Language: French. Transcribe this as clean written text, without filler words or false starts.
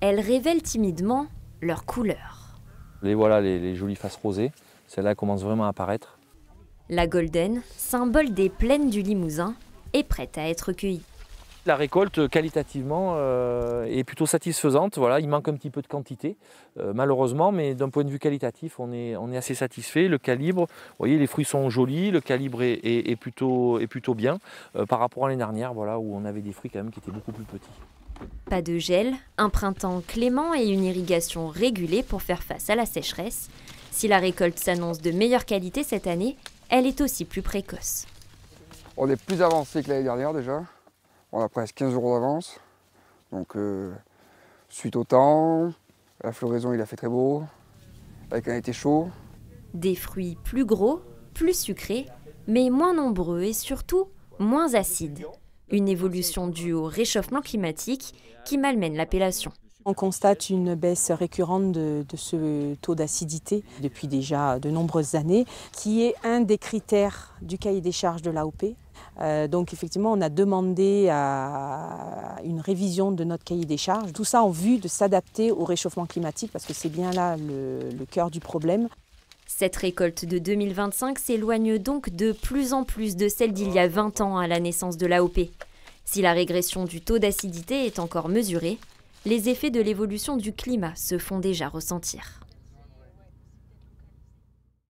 elles révèlent timidement leur couleur. Voilà les jolies faces rosées, celle-là commence vraiment à apparaître. La Golden, symbole des plaines du Limousin, est prête à être cueillie. La récolte, qualitativement, est plutôt satisfaisante. Voilà, il manque un petit peu de quantité, malheureusement, mais d'un point de vue qualitatif, on est assez satisfait. Le calibre, vous voyez, les fruits sont jolis, le calibre est plutôt bien par rapport à l'année dernière, voilà, où on avait des fruits quand même qui étaient beaucoup plus petits. Pas de gel, un printemps clément et une irrigation régulée pour faire face à la sécheresse. Si la récolte s'annonce de meilleure qualité cette année, elle est aussi plus précoce. On est plus avancé que l'année dernière déjà. On a presque 15 jours d'avance. Donc suite au temps, la floraison il a fait très beau, avec un été chaud. Des fruits plus gros, plus sucrés, mais moins nombreux et surtout moins acides. Une évolution due au réchauffement climatique qui malmène l'appellation. On constate une baisse récurrente de ce taux d'acidité depuis déjà de nombreuses années, qui est un des critères du cahier des charges de l'AOP. Donc effectivement, on a demandé à une révision de notre cahier des charges. Tout ça en vue de s'adapter au réchauffement climatique, parce que c'est bien là le cœur du problème. Cette récolte de 2025 s'éloigne donc de plus en plus de celle d'il y a 20 ans à la naissance de l'AOP. Si la régression du taux d'acidité est encore mesurée, les effets de l'évolution du climat se font déjà ressentir.